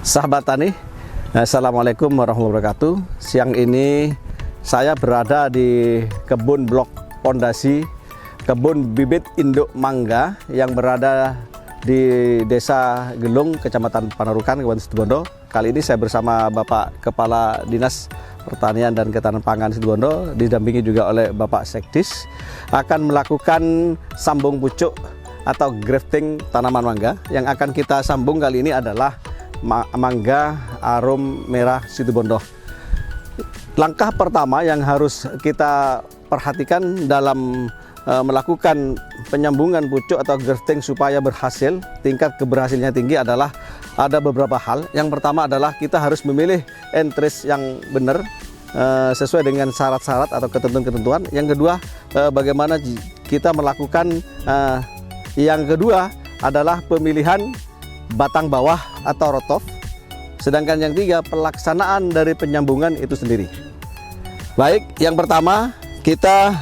Sahabat tani, Assalamualaikum warahmatullahi wabarakatuh. Siang ini saya berada di kebun blok pondasi kebun bibit induk mangga yang berada di Desa Gelung, Kecamatan Panarukan, Kabupaten Situbondo. Kali ini saya bersama Bapak Kepala Dinas Pertanian dan Ketahanan Pangan Situbondo, didampingi juga oleh Bapak Sekdis, akan melakukan sambung pucuk atau grafting tanaman mangga. Yang akan kita sambung kali ini adalah mangga arum merah Situbondo. Langkah pertama yang harus kita perhatikan dalam melakukan penyambungan pucuk atau grafting supaya berhasil, tingkat keberhasilannya tinggi adalah ada beberapa hal. Yang pertama adalah kita harus memilih entries yang benar sesuai dengan syarat-syarat atau ketentuan-ketentuan. Yang kedua, bagaimana kita melakukan yang kedua adalah pemilihan batang bawah atau rotof. Sedangkan yang tiga, pelaksanaan dari penyambungan itu sendiri. Baik, yang pertama kita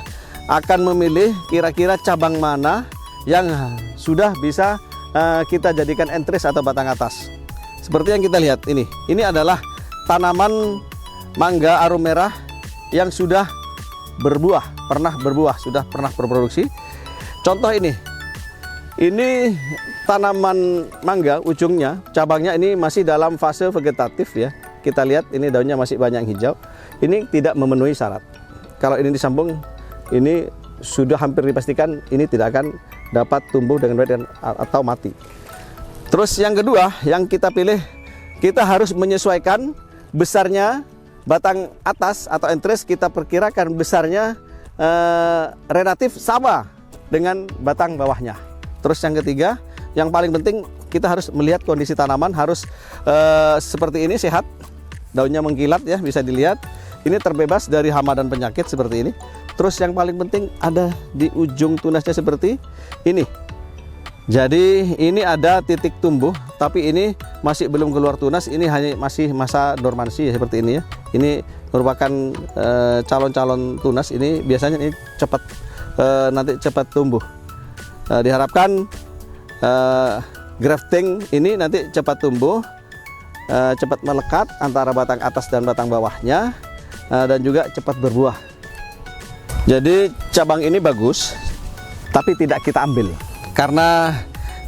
akan memilih kira-kira cabang mana yang sudah bisa kita jadikan entries atau batang atas. Seperti yang kita lihat ini adalah tanaman mangga arum merah yang sudah berbuah, sudah pernah berproduksi. Contoh ini tanaman mangga, ujungnya, cabangnya ini masih dalam fase vegetatif ya. Kita lihat ini daunnya masih banyak hijau. Ini tidak memenuhi syarat. Kalau ini disambung, ini sudah hampir dipastikan ini tidak akan dapat tumbuh dengan baik atau mati. Terus yang kedua yang kita pilih, kita harus menyesuaikan besarnya batang atas atau entries. Kita perkirakan besarnya relatif sama dengan batang bawahnya. Terus yang ketiga, yang paling penting kita harus melihat kondisi tanaman, harus seperti ini, sehat, daunnya mengkilat ya, bisa dilihat. Ini terbebas dari hama dan penyakit seperti ini. Terus yang paling penting ada di ujung tunasnya seperti ini. Jadi ini ada titik tumbuh, tapi ini masih belum keluar tunas. Ini hanya masih masa dormansi ya, seperti ini ya. Ini merupakan calon-calon tunas. Ini biasanya ini cepat nanti cepat tumbuh. Diharapkan grafting ini nanti cepat tumbuh, cepat melekat antara batang atas dan batang bawahnya, dan juga cepat berbuah. Jadi cabang ini bagus, tapi tidak kita ambil karena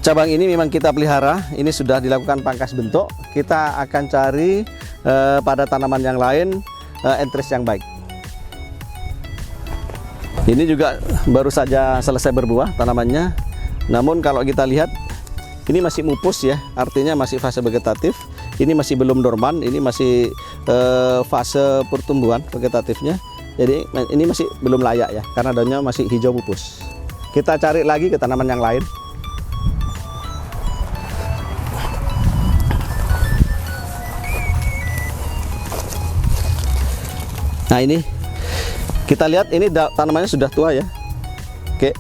cabang ini memang kita pelihara. Ini sudah dilakukan pangkas bentuk. Kita akan cari pada tanaman yang lain entries yang baik. Ini juga baru saja selesai berbuah tanamannya. Namun kalau kita lihat ini masih mupus ya, artinya masih fase vegetatif. Ini masih belum dorman, ini masih fase pertumbuhan vegetatifnya. Jadi ini masih belum layak ya, karena daunnya masih hijau pupus. Kita cari lagi ke tanaman yang lain. Nah ini kita lihat, ini tanamannya sudah tua ya. Oke,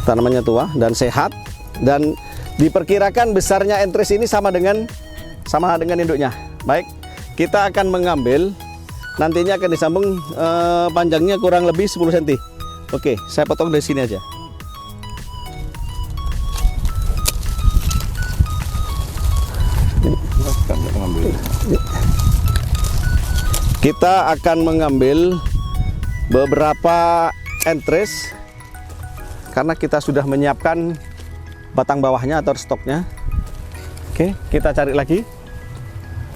tanamannya tua dan sehat, dan diperkirakan besarnya entries ini sama dengan induknya. Baik, kita akan mengambil, nantinya akan disambung, panjangnya kurang lebih 10 cm. Oke, saya potong dari sini aja. Kita akan mengambil beberapa entries karena kita sudah menyiapkan batang bawahnya atau stoknya. Oke, kita cari lagi.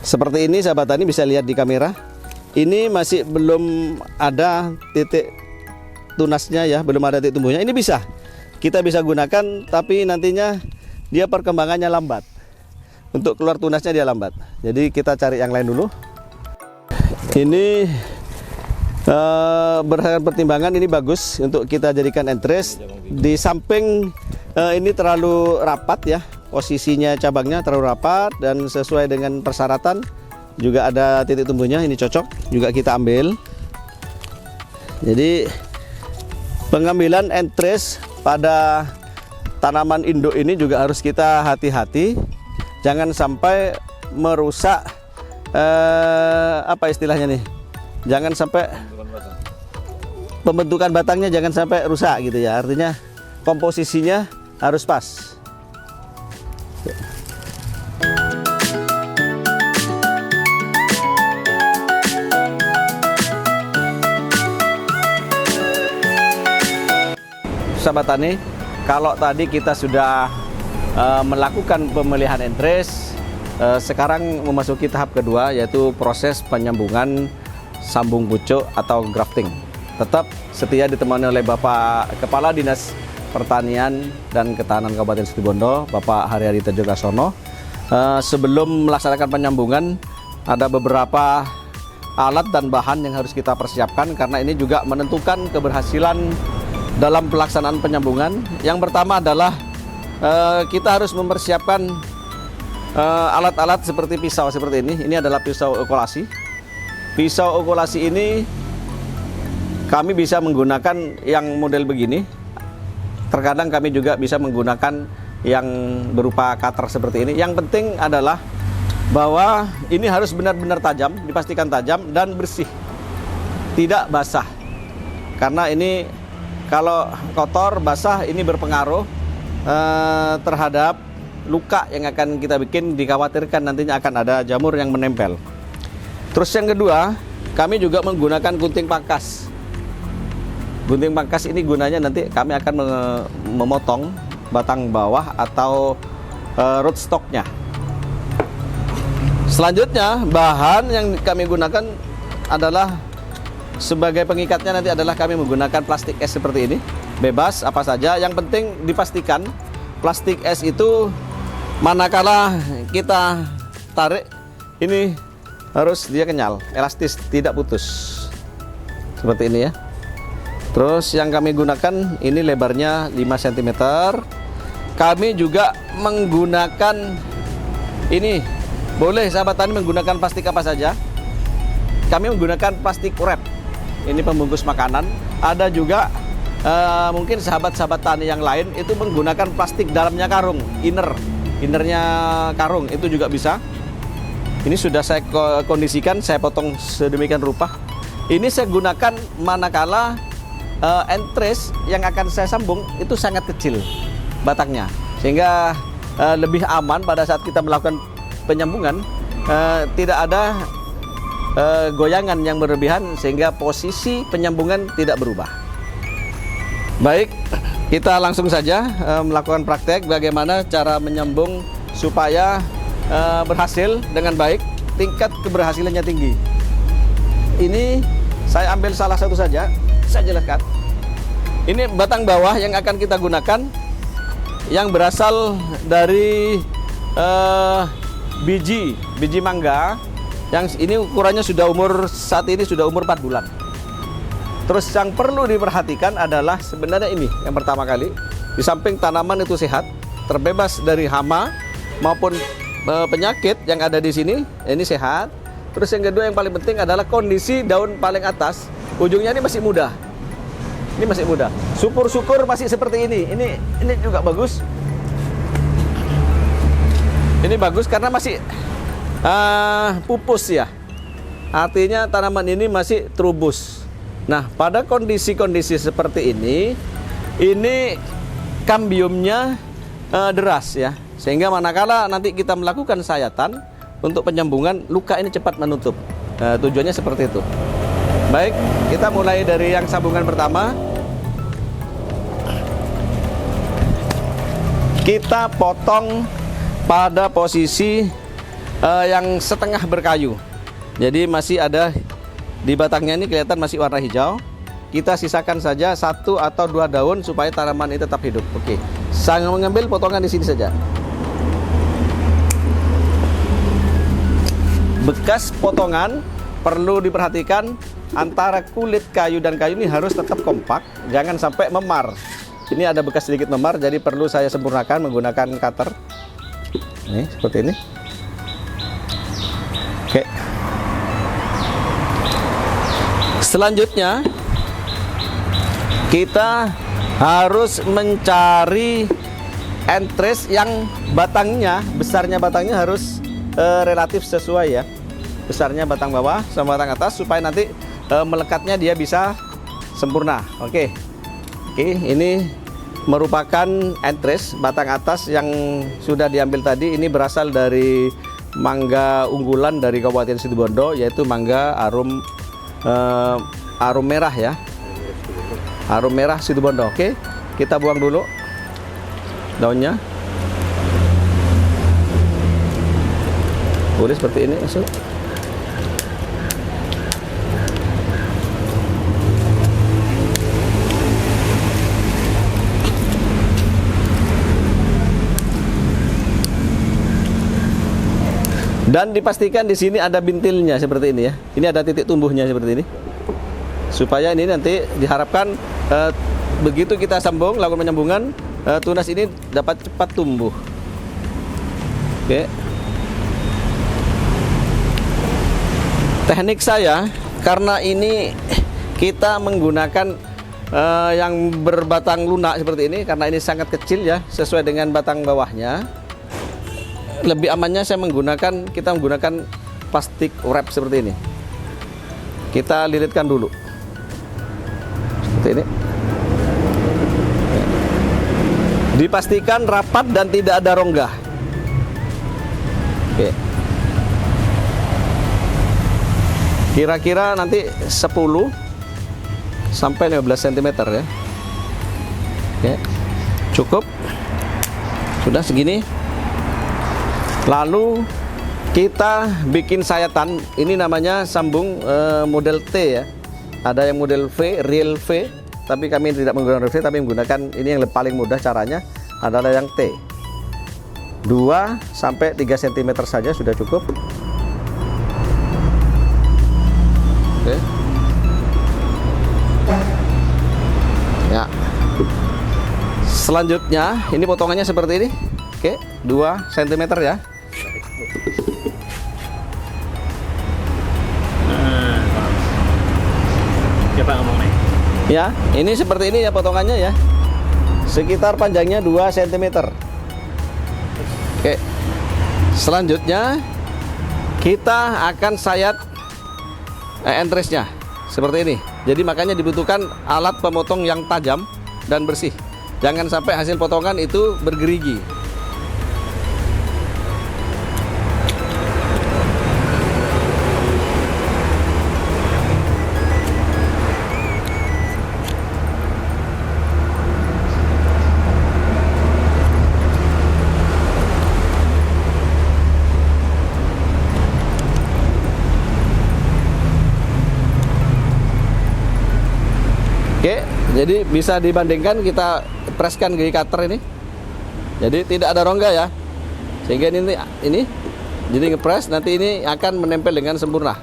Seperti ini sahabat tani, bisa lihat di kamera. Ini masih belum ada titik tunasnya ya, belum ada titik tumbuhnya. Ini kita bisa gunakan, tapi nantinya dia perkembangannya lambat. Untuk keluar tunasnya dia lambat. Jadi kita cari yang lain dulu. Ini berdasarkan pertimbangan ini bagus untuk kita jadikan entries. Di samping ini terlalu rapat ya, posisinya cabangnya terlalu rapat dan sesuai dengan persyaratan. Juga ada titik tumbuhnya, ini cocok, juga kita ambil. Jadi pengambilan entries pada tanaman induk ini juga harus kita hati-hati. Jangan sampai merusak apa istilahnya nih, jangan sampai pembentukan batangnya jangan sampai rusak gitu ya. Artinya komposisinya harus pas. sahabat tani, kalau tadi kita sudah melakukan pemilihan entres, sekarang memasuki tahap kedua, yaitu proses penyambungan sambung pucuk atau grafting. Tetap setia ditemani oleh Bapak Kepala Dinas Pertanian dan Ketahanan Kabupaten Situbondo, Bapak Haryadi Tejo Gasono. Sebelum melaksanakan penyambungan, ada beberapa alat dan bahan yang harus kita persiapkan, karena ini juga menentukan keberhasilan dalam pelaksanaan penyambungan. Yang pertama adalah kita harus mempersiapkan alat-alat seperti pisau seperti ini. Ini adalah pisau okulasi. Pisau okulasi ini kami bisa menggunakan yang model begini. Terkadang kami juga bisa menggunakan yang berupa cutter seperti ini. Yang penting adalah bahwa ini harus benar-benar tajam, dipastikan tajam dan bersih, tidak basah. Karena ini kalau kotor, basah, ini berpengaruh terhadap luka yang akan kita bikin. Dikhawatirkan nantinya akan ada jamur yang menempel. Terus yang kedua, kami juga menggunakan gunting pangkas. Gunting pangkas ini gunanya nanti kami akan memotong batang bawah atau rootstocknya. Selanjutnya, bahan yang kami gunakan adalah sebagai pengikatnya nanti adalah kami menggunakan plastik es seperti ini. Bebas apa saja, yang penting dipastikan plastik es itu manakala kita tarik ini harus dia kenyal, elastis, tidak putus. Seperti ini ya. Terus yang kami gunakan ini lebarnya 5 cm. Kami juga menggunakan ini, boleh sahabat tani menggunakan plastik apa saja. Kami menggunakan plastik wrap. Ini pembungkus makanan. Ada juga mungkin sahabat-sahabat tani yang lain itu menggunakan plastik dalamnya karung, innernya karung, itu juga bisa. Ini sudah saya kondisikan, saya potong sedemikian rupa. Ini saya gunakan manakala entres yang akan saya sambung itu sangat kecil batangnya, sehingga lebih aman pada saat kita melakukan penyambungan. Tidak ada goyangan yang berlebihan, sehingga posisi penyambungan tidak berubah. Baik, kita langsung saja melakukan praktek bagaimana cara menyambung supaya berhasil dengan baik, tingkat keberhasilannya tinggi. Ini saya ambil salah satu saja, saya jelaskan. Ini batang bawah yang akan kita gunakan, yang berasal dari biji mangga, yang ini ukurannya sudah saat ini sudah umur 4 bulan. Terus yang perlu diperhatikan adalah sebenarnya ini yang pertama kali, di samping tanaman itu sehat, terbebas dari hama maupun penyakit yang ada di sini, ini sehat. Terus yang kedua yang paling penting adalah kondisi daun paling atas, ujungnya ini masih muda. Ini masih muda. Syukur-syukur masih seperti ini. Ini juga bagus. Ini bagus karena masih pupus ya. Artinya tanaman ini masih trubus. Nah, pada kondisi-kondisi seperti ini kambiumnya deras ya. Sehingga manakala nanti kita melakukan sayatan untuk penyambungan, luka ini cepat menutup. Tujuannya seperti itu. Baik, kita mulai dari yang sambungan pertama. Kita potong pada posisi yang setengah berkayu. Jadi masih ada di batangnya ini kelihatan masih warna hijau. Kita sisakan saja 1 atau 2 daun supaya tanaman ini tetap hidup. Oke, saya mengambil potongan di sini saja. Bekas potongan perlu diperhatikan, antara kulit kayu dan kayu ini harus tetap kompak, jangan sampai memar. Ini ada bekas sedikit memar, jadi perlu saya sempurnakan menggunakan cutter. Ini seperti ini. Oke. Selanjutnya kita harus mencari entres yang besarnya batangnya harus relatif sesuai ya. Besarnya batang bawah sama batang atas supaya nanti melekatnya dia bisa sempurna. Oke, ini merupakan entres batang atas yang sudah diambil tadi. Ini berasal dari mangga unggulan dari Kabupaten Situbondo, yaitu mangga arum merah ya. Arum merah Situbondo. Oke. kita buang dulu daunnya. Boleh seperti ini masuk. Dan dipastikan di sini ada bintilnya seperti ini ya. Ini ada titik tumbuhnya seperti ini. Supaya ini nanti diharapkan begitu kita sambung, lakukan penyambungan, tunas ini dapat cepat tumbuh. Oke. Teknik saya, karena ini kita menggunakan yang berbatang lunak seperti ini, karena ini sangat kecil ya, sesuai dengan batang bawahnya. Lebih amannya kita menggunakan plastik wrap seperti ini. Kita lilitkan dulu seperti ini. Dipastikan rapat dan tidak ada rongga. Oke. Kira-kira nanti 10 sampai 15 cm ya. Oke. Cukup. Sudah segini. Lalu kita bikin sayatan. Ini namanya sambung model T ya. Ada yang model V, real V, tapi kami tidak menggunakan V, tapi menggunakan ini yang paling mudah caranya adalah yang T. 2 sampai 3 cm saja sudah cukup. Oke. Ya. Selanjutnya ini potongannya seperti ini. Oke, 2 cm ya. Coba ngomong nih. Ya, ini seperti ini ya potongannya ya. Sekitar panjangnya 2 cm. Oke. Selanjutnya kita akan sayat entresnya seperti ini. Jadi makanya dibutuhkan alat pemotong yang tajam dan bersih. Jangan sampai hasil potongan itu bergerigi. Oke, jadi bisa dibandingkan kita preskan gigi cutter ini. Jadi tidak ada rongga ya. Sehingga ini jadi ngepres, nanti ini akan menempel dengan sempurna.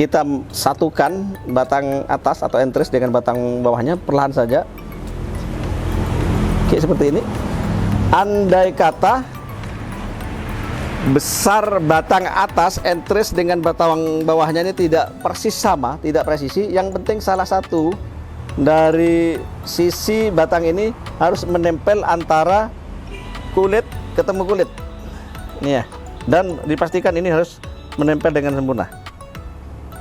Kita satukan batang atas atau entris dengan batang bawahnya perlahan saja. Oke, seperti ini. Andai kata besar batang atas entris dengan batang bawahnya ini tidak persis sama, tidak presisi. Yang penting salah satu dari sisi batang ini harus menempel antara kulit ketemu kulit. Ini ya. Dan dipastikan ini harus menempel dengan sempurna.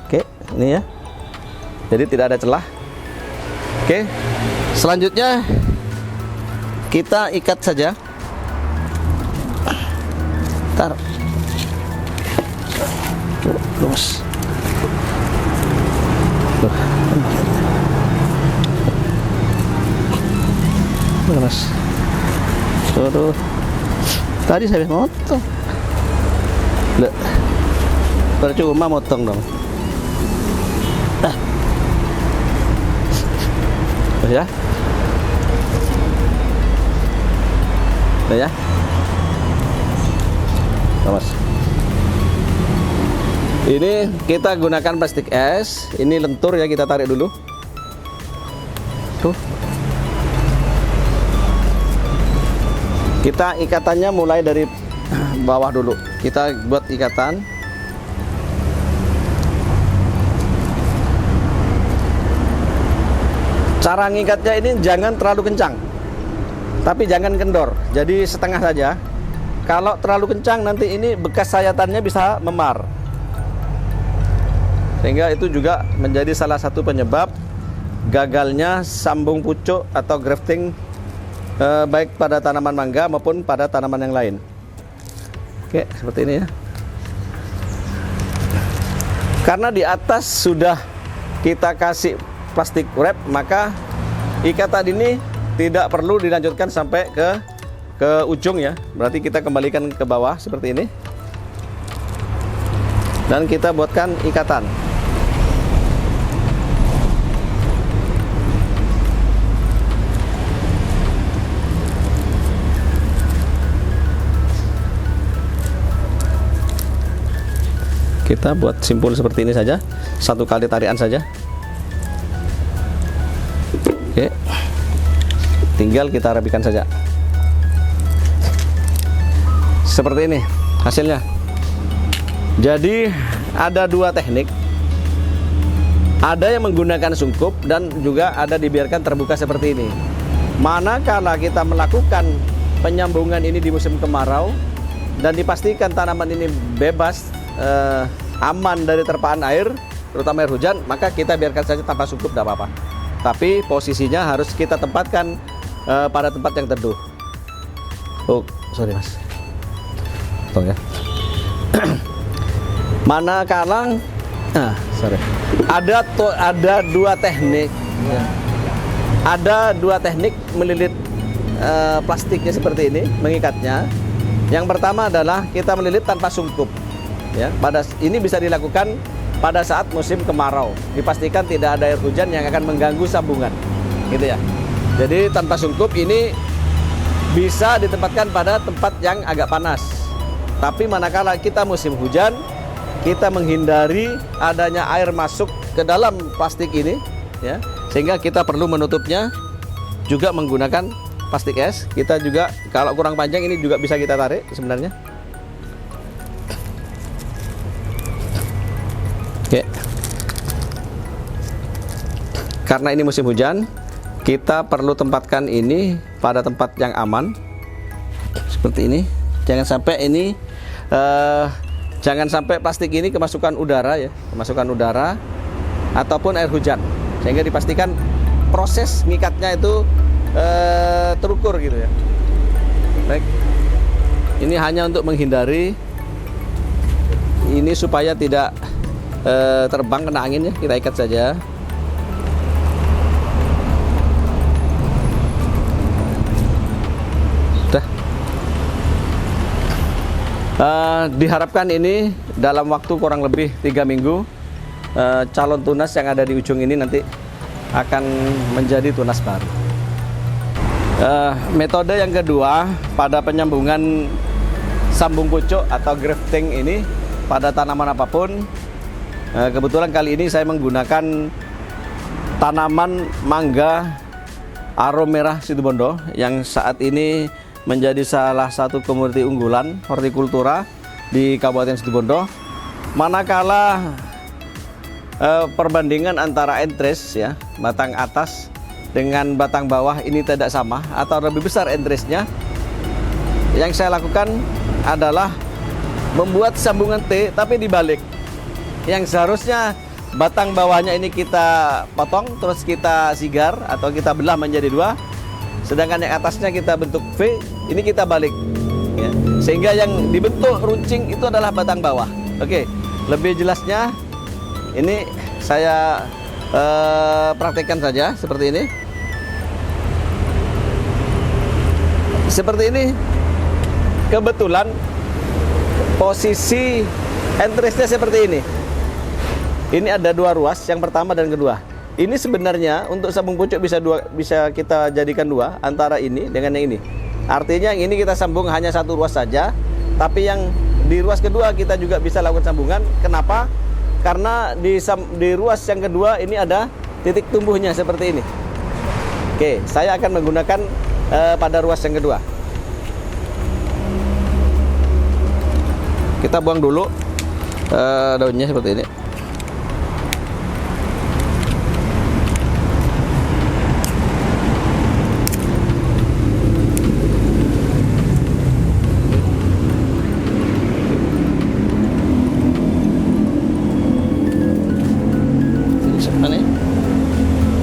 Oke, ini ya. Jadi tidak ada celah. Oke. Selanjutnya kita ikat saja. Tar. Lurus. Lurus. Suruh. Tadi saya motong. Loh. Percuma motong dong. Ya. Ya. Mas. Ini kita gunakan plastik es. Ini lentur ya, kita tarik dulu. Tuh. Kita ikatannya mulai dari bawah dulu. Kita buat ikatan. Cara ngikatnya ini jangan terlalu kencang, tapi jangan kendor. Jadi setengah saja. Kalau terlalu kencang nanti ini bekas sayatannya bisa memar. Sehingga itu juga menjadi salah satu penyebab gagalnya sambung pucuk atau grafting baik pada tanaman mangga maupun pada tanaman yang lain. Oke, seperti ini ya. Karena di atas sudah kita kasih plastik wrap, maka ikatan ini tidak perlu dilanjutkan sampai ke ujung ya. Berarti kita kembalikan ke bawah seperti ini. Dan kita buatkan ikatan. Kita buat simpul seperti ini saja, 1 kali tarikan saja. Oke, tinggal kita rapikan saja. Seperti ini hasilnya. Jadi ada 2 teknik. Ada yang menggunakan sungkup dan juga ada dibiarkan terbuka seperti ini. Manakala kita melakukan penyambungan ini di musim kemarau dan dipastikan tanaman ini bebas, aman dari terpaan air, terutama air hujan, maka kita biarkan saja tanpa sungkup, tidak apa-apa. Tapi posisinya harus kita tempatkan pada tempat yang teduh. Oh, sorry mas, tolong ya. Manakala, ada 2 teknik, ya. Ada 2 teknik melilit plastiknya seperti ini, mengikatnya. Yang pertama adalah kita melilit tanpa sungkup. Ya, ini bisa dilakukan pada saat musim kemarau. Dipastikan tidak ada air hujan yang akan mengganggu sambungan, gitu ya. Jadi tanpa sungkup ini bisa ditempatkan pada tempat yang agak panas. Tapi manakala kita musim hujan, kita menghindari adanya air masuk ke dalam plastik ini, ya, sehingga kita perlu menutupnya juga menggunakan plastik es. Kita juga kalau kurang panjang ini juga bisa kita tarik sebenarnya. Oke. Karena ini musim hujan, kita perlu tempatkan ini pada tempat yang aman seperti ini. Jangan sampai ini jangan sampai plastik ini kemasukan udara ya, kemasukan udara ataupun air hujan, sehingga dipastikan proses ngikatnya itu terukur gitu ya. Baik. Ini hanya untuk menghindari ini supaya tidak terbang kena angin ya, kita ikat saja. Udah. Diharapkan ini dalam waktu kurang lebih 3 minggu calon tunas yang ada di ujung ini nanti akan menjadi tunas baru. Metode yang kedua pada penyambungan sambung pucuk atau grafting ini pada tanaman apapun. Kebetulan kali ini saya menggunakan tanaman mangga arom merah Situbondo yang saat ini menjadi salah satu komoditi unggulan hortikultura di Kabupaten Situbondo. Manakala perbandingan antara entres ya, batang atas dengan batang bawah ini tidak sama atau lebih besar entresnya, yang saya lakukan adalah membuat sambungan T tapi dibalik. Yang seharusnya batang bawahnya ini kita potong terus kita sigar atau kita belah menjadi 2, sedangkan yang atasnya kita bentuk V, ini kita balik ya. Sehingga yang dibentuk runcing itu adalah batang bawah. Oke, lebih jelasnya ini saya praktekkan saja seperti ini. Seperti ini. Kebetulan posisi entresnya seperti ini. Ini ada 2 ruas, yang pertama dan kedua. Ini sebenarnya untuk sambung pucuk bisa kita jadikan 2 antara ini dengan yang ini. Artinya yang ini kita sambung hanya 1 ruas saja, tapi yang di ruas kedua kita juga bisa lakukan sambungan. Kenapa? Karena di ruas yang kedua ini ada titik tumbuhnya seperti ini. Oke, saya akan menggunakan pada ruas yang kedua. Kita buang dulu daunnya seperti ini.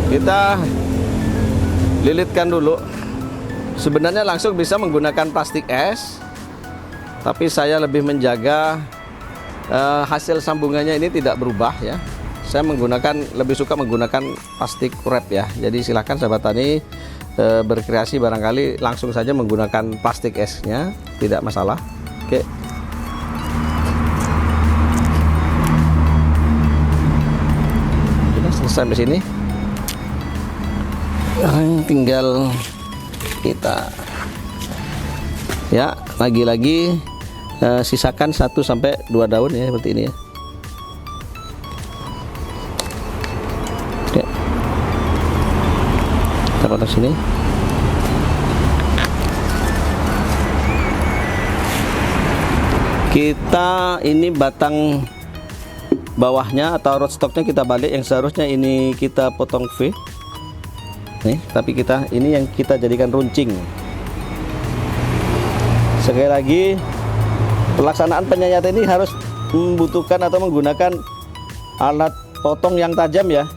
Kita lilitkan dulu. Sebenarnya langsung bisa menggunakan plastik es, tapi saya lebih menjaga hasil sambungannya ini tidak berubah ya, saya lebih suka menggunakan plastik wrap ya. Jadi silahkan sahabat tani berkreasi, barangkali langsung saja menggunakan plastik esnya, tidak masalah. Oke. Sudah selesai sampai sini. Tinggal kita ya lagi-lagi sisakan 1 sampai 2 daun ya, seperti ini ya. Oke. Kita potong sini. Kita ini batang bawahnya atau rootstocknya kita balik, yang seharusnya ini kita potong V nih, tapi ini yang kita jadikan runcing. Sekali lagi, pelaksanaan penyayatan ini harus membutuhkan atau menggunakan alat potong yang tajam ya,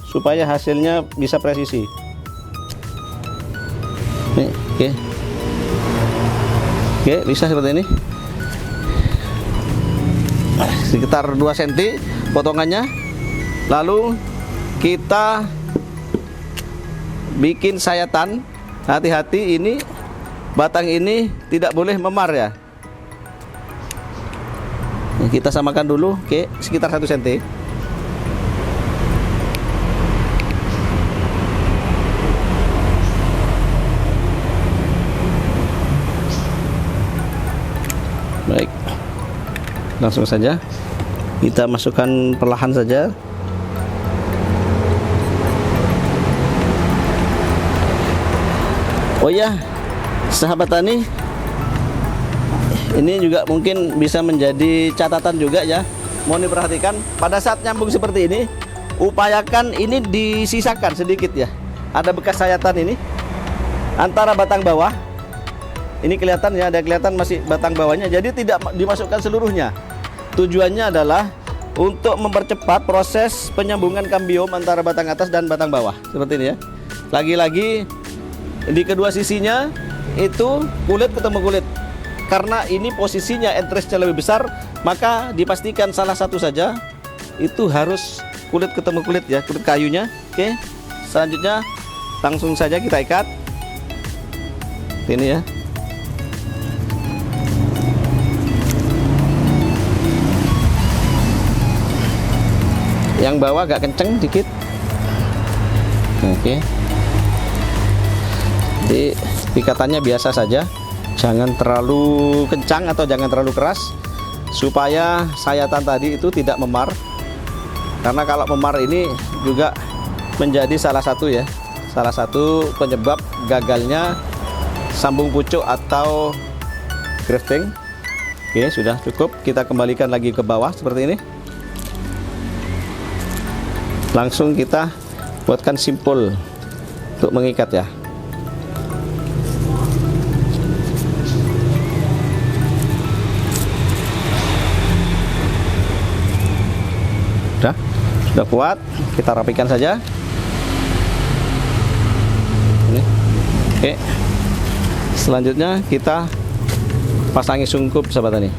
supaya hasilnya bisa presisi. Nih, oke, bisa seperti ini. Sekitar 2 cm potongannya. Lalu kita bikin sayatan. Hati-hati, ini batang ini tidak boleh memar ya. Kita samakan dulu, oke, sekitar 1 cm. Baik, langsung saja kita masukkan perlahan saja. Oh ya, sahabat tani, ini juga mungkin bisa menjadi catatan juga ya. Mohon diperhatikan pada saat nyambung seperti ini, upayakan ini disisakan sedikit ya. Ada bekas sayatan ini antara batang bawah. Ini kelihatan ya, ada kelihatan masih batang bawahnya. Jadi tidak dimasukkan seluruhnya. Tujuannya adalah untuk mempercepat proses penyambungan kambium antara batang atas dan batang bawah. Seperti ini ya. Lagi-lagi di kedua sisinya itu kulit ketemu kulit. Karena ini posisinya entresnya lebih besar, maka dipastikan salah satu saja itu harus kulit ketemu kulit ya, kulit kayunya. Oke. Selanjutnya langsung saja kita ikat. Ini ya. Yang bawah agak kenceng dikit. Oke. Jadi ikatannya biasa saja, jangan terlalu kencang atau jangan terlalu keras, supaya sayatan tadi itu tidak memar. Karena kalau memar ini juga menjadi salah satu ya, salah satu penyebab gagalnya sambung pucuk atau grafting. Oke, sudah cukup. Kita kembalikan lagi ke bawah seperti ini. Langsung kita buatkan simpul untuk mengikat ya. Sudah kuat, kita rapikan saja. Ini. Oke. Selanjutnya kita pasangi sungkup sahabat tani.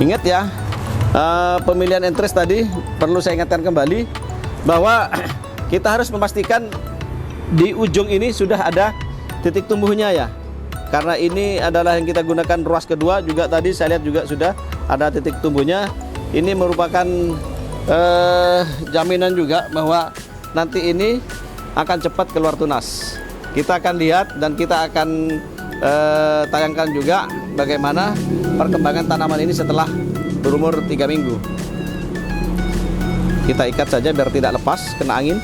Ingat ya, pemilihan entres tadi perlu saya ingatkan kembali bahwa kita harus memastikan di ujung ini sudah ada titik tumbuhnya ya. Karena ini adalah yang kita gunakan ruas kedua, juga tadi saya lihat juga sudah ada titik tumbuhnya. Ini merupakan jaminan juga bahwa nanti ini akan cepat keluar tunas. Kita akan lihat dan kita akan tayangkan juga bagaimana perkembangan tanaman ini setelah berumur 3 minggu. Kita ikat saja biar tidak lepas kena angin.